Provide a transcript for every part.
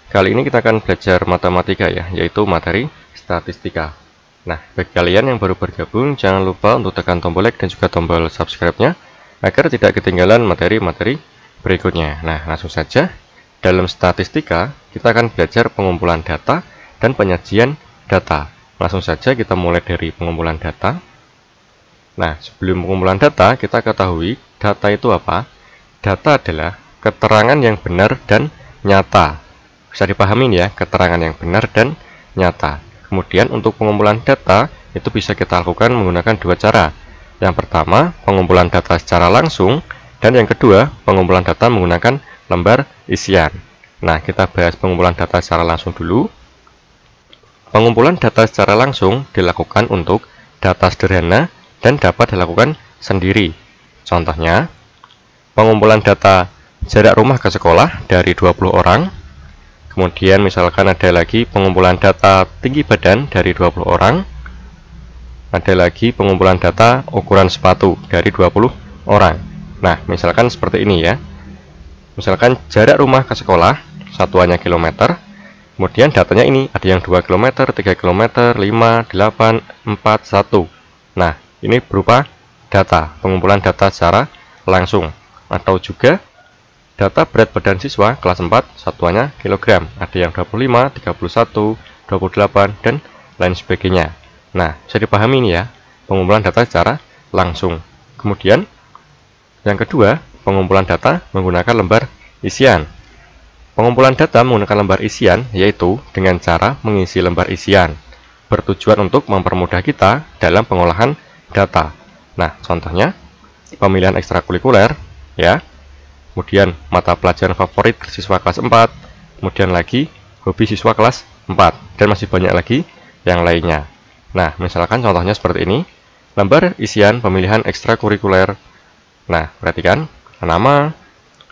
Kali ini kita akan belajar matematika ya, yaitu materi statistika. Nah, bagi kalian yang baru bergabung, jangan lupa untuk tekan tombol like dan juga tombol subscribe-nya agar tidak ketinggalan materi-materi berikutnya. Nah, langsung saja. Dalam statistika, kita akan belajar pengumpulan data dan penyajian data. Langsung saja kita mulai dari pengumpulan data. Nah, sebelum pengumpulan data, kita ketahui data itu apa? Data adalah keterangan yang benar dan nyata. Bisa dipahami ya, keterangan yang benar dan nyata. Kemudian untuk pengumpulan data, itu bisa kita lakukan menggunakan dua cara. Yang pertama, pengumpulan data secara langsung, dan yang kedua, pengumpulan data menggunakan lembar isian. Nah, kita bahas pengumpulan data secara langsung dulu. Pengumpulan data secara langsung dilakukan untuk data sederhana dan dapat dilakukan sendiri. Contohnya, pengumpulan data jarak rumah ke sekolah dari 20 orang. Kemudian misalkan ada lagi pengumpulan data tinggi badan dari 20 orang. Ada lagi pengumpulan data ukuran sepatu dari 20 orang. Nah, misalkan seperti ini ya. Misalkan jarak rumah ke sekolah, satuannya kilometer. Kemudian datanya ini ada yang 2 km, 3 km, 5, 8, 4, 1. Nah, ini berupa data, pengumpulan data secara langsung. Atau juga data berat badan siswa kelas 4, satuannya kilogram. Ada yang 25, 31, 28, dan lain sebagainya. Nah, bisa dipahami ini ya, pengumpulan data secara langsung. Kemudian, yang kedua, pengumpulan data menggunakan lembar isian. Pengumpulan data menggunakan lembar isian, yaitu dengan cara mengisi lembar isian. Bertujuan untuk mempermudah kita dalam pengolahan data. Nah, contohnya, pemilihan ekstrakurikuler, ya. Kemudian mata pelajaran favorit siswa kelas 4, kemudian lagi hobi siswa kelas 4, dan masih banyak lagi yang lainnya. Nah, misalkan contohnya seperti ini, lembar isian pemilihan ekstrakurikuler. Nah, perhatikan, nama,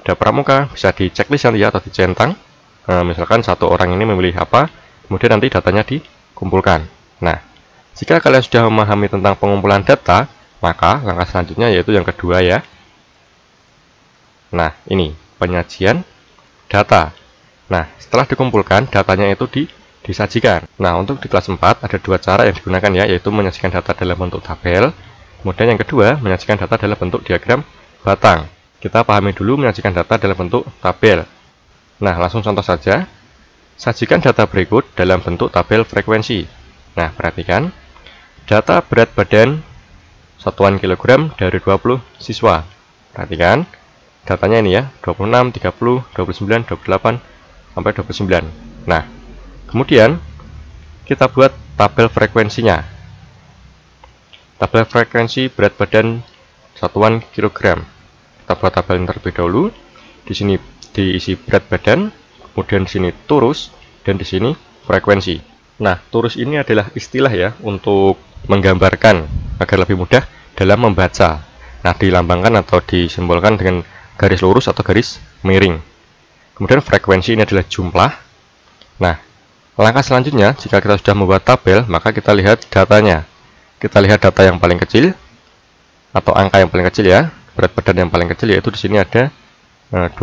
ada pramuka, bisa di checklist nanti ya, atau dicentang. Misalkan satu orang ini memilih apa, kemudian nanti datanya dikumpulkan. Nah, jika kalian sudah memahami tentang pengumpulan data, maka langkah selanjutnya yaitu yang kedua ya. Nah, ini penyajian data. Nah, setelah dikumpulkan, datanya itu disajikan. Nah, untuk di kelas 4 ada dua cara yang digunakan ya, yaitu menyajikan data dalam bentuk tabel. Kemudian yang kedua, menyajikan data dalam bentuk diagram batang. Kita pahami dulu menyajikan data dalam bentuk tabel. Nah, langsung contoh saja. Sajikan data berikut dalam bentuk tabel frekuensi. Nah, perhatikan. Data berat badan satuan kilogram dari 20 siswa. Perhatikan. Datanya ini ya, 26, 30, 29, 28, sampai 29. Nah, kemudian kita buat tabel frekuensinya. Tabel frekuensi berat badan satuan kilogram. Kita buat tabel yang terlebih dahulu. Di sini diisi berat badan, kemudian di sini turus, dan di sini frekuensi. Nah, turus ini adalah istilah ya untuk menggambarkan agar lebih mudah dalam membaca. Nah, dilambangkan atau disimbolkan dengan garis lurus atau garis miring. Kemudian frekuensi ini adalah jumlah. Nah, langkah selanjutnya jika kita sudah membuat tabel, maka kita lihat datanya. Kita lihat data yang paling kecil atau angka yang paling kecil ya. Berat badan yang paling kecil yaitu di sini ada 25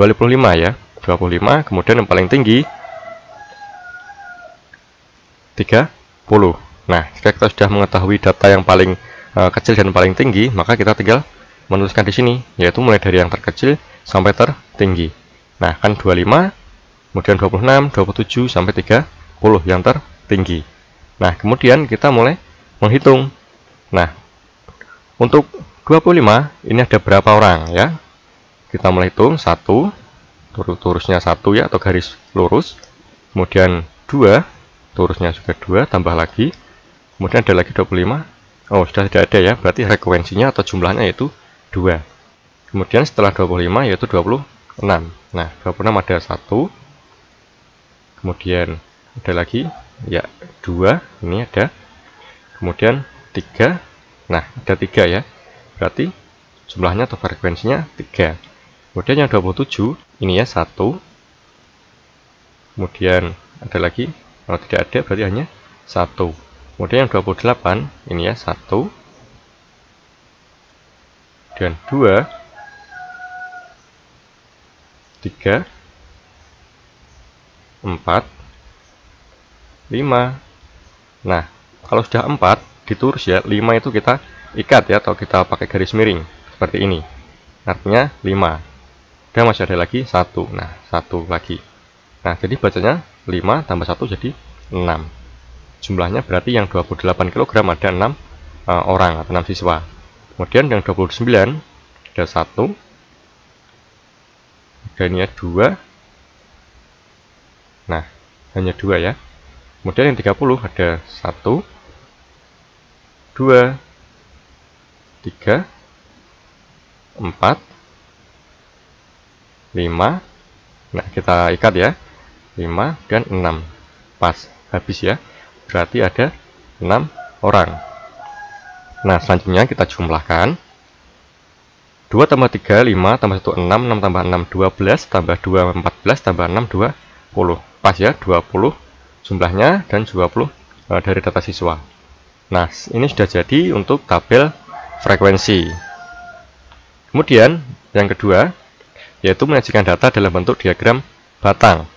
ya. 25, kemudian yang paling tinggi 30. Nah, jika kita sudah mengetahui data yang paling kecil dan paling tinggi, maka kita tinggal menuliskan di sini, yaitu mulai dari yang terkecil sampai tertinggi. Nah, kan 25, kemudian 26, 27, sampai 30 yang tertinggi. Nah, kemudian kita mulai menghitung. Nah, untuk 25, ini ada berapa orang ya? Kita mulai hitung, 1, turusnya 1 ya, atau garis lurus. Kemudian 2, turusnya juga 2, tambah lagi. Kemudian ada lagi 25. Oh, sudah tidak ada ya, berarti frekuensinya atau jumlahnya yaitu 2. Kemudian setelah 25 yaitu 26. Nah, 26 ada 1. Kemudian ada lagi ya 2, ini ada. Kemudian 3. Nah, ada 3 ya. Berarti jumlahnya atau frekuensinya 3. Kemudian yang 27 ini ya 1. Kemudian ada lagi, kalau tidak ada berarti hanya 1. Kemudian yang 28 ini ya 1. Dan 2, 3, 4, 5. Nah, kalau sudah 4 diturus ya, 5 itu kita ikat ya, atau kita pakai garis miring seperti ini. Artinya 5. Dan masih ada lagi 1. Nah, 1 lagi. Nah, jadi bacanya 5 tambah 1 jadi 6. Jumlahnya berarti yang 28 kg ada 6 orang atau 6 siswa. Kemudian yang 29 ada 1. Dan ini 2. Nah, hanya 2 ya. Kemudian yang 30 ada 1, 2, 3, 4, 5. Nah, kita ikat ya. 5 dan 6. Pas, habis ya. Berarti ada 6 orang. Nah, selanjutnya kita jumlahkan. 2 tambah 3, 5 tambah 1, 6, 6 tambah 6, 12, tambah 2, 14, tambah 6, 20. Pas ya, 20 jumlahnya dan 20 dari data siswa. Nah, ini sudah jadi untuk tabel frekuensi. Kemudian, yang kedua, yaitu menyajikan data dalam bentuk diagram batang.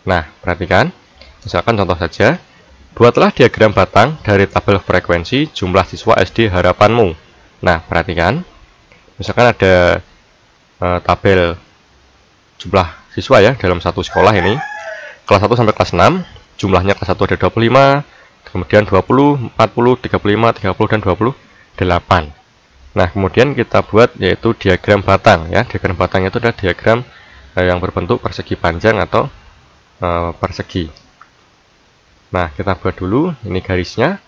Nah, perhatikan, misalkan contoh saja, buatlah diagram batang dari tabel frekuensi jumlah siswa SD harapanmu. Nah, perhatikan, misalkan ada tabel jumlah siswa ya dalam satu sekolah ini, kelas 1 sampai kelas 6, jumlahnya kelas 1 ada 25, kemudian 20, 40, 35, 30, dan 28. Nah, kemudian kita buat yaitu diagram batang ya. Diagram batang itu adalah diagram yang berbentuk persegi panjang atau persegi. Nah, kita buat dulu ini garisnya.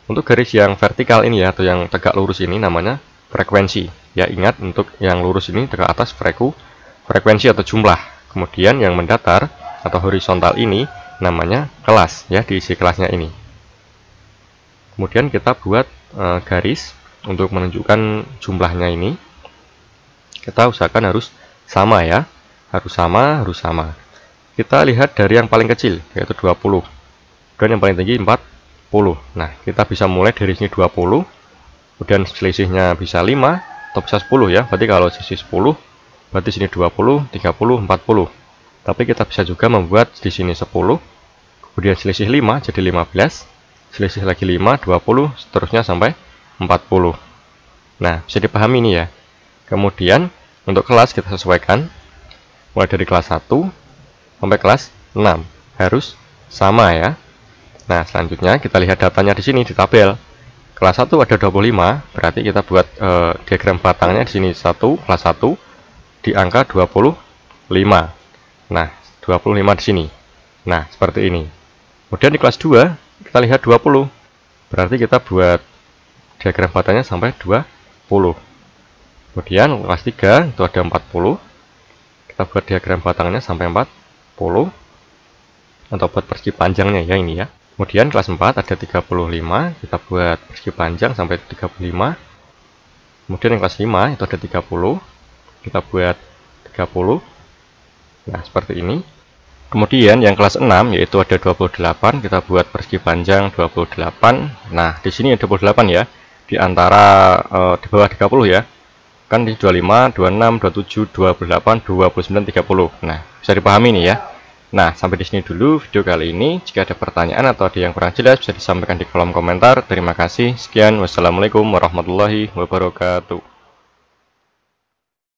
Untuk garis yang vertikal ini ya, atau yang tegak lurus ini namanya frekuensi. Ya, ingat untuk yang lurus ini tegak atas frekuensi atau jumlah. Kemudian yang mendatar atau horizontal ini namanya kelas ya, diisi kelasnya ini. Kemudian kita buat garis untuk menunjukkan jumlahnya ini. Kita usahakan harus sama ya, harus sama. Kita lihat dari yang paling kecil yaitu 20 dan yang paling tinggi 40. Nah, kita bisa mulai dari sini 20, kemudian selisihnya bisa 5 atau bisa 10 ya. Berarti kalau selisih 10, berarti sini 20, 30, 40. Tapi kita bisa juga membuat di sini 10, kemudian selisih 5 jadi 15, selisih lagi 5, 20, seterusnya sampai 40. Nah, bisa dipahami ini ya. Kemudian untuk kelas kita sesuaikan mulai dari kelas 1 sampai kelas 6 harus sama ya. Nah, selanjutnya kita lihat datanya di sini di tabel. Kelas 1 ada 25, berarti kita buat diagram batangnya di sini 1, kelas 1 di angka 25. Nah, 25 di sini. Nah, seperti ini. Kemudian di kelas 2 kita lihat 20. Berarti kita buat diagram batangnya sampai 20. Kemudian kelas 3 itu ada 40. Kita buat diagram batangnya sampai 40. Atau buat persegi panjangnya ya ini ya. Kemudian kelas 4 ada 35, kita buat persegi panjang sampai 35. Kemudian yang kelas 5 itu ada 30, kita buat 30. Nah, seperti ini. Kemudian yang kelas 6 yaitu ada 28, kita buat persegi panjang 28. Nah, di sini ada 28 ya, di antara di bawah 30 ya. Kan di 25, 26, 27, 28, 29, 30. Nah, bisa dipahami nih ya. Nah, sampai di sini dulu video kali ini. Jika ada pertanyaan atau ada yang kurang jelas bisa disampaikan di kolom komentar. Terima kasih. Sekian. Wassalamualaikum warahmatullahi wabarakatuh.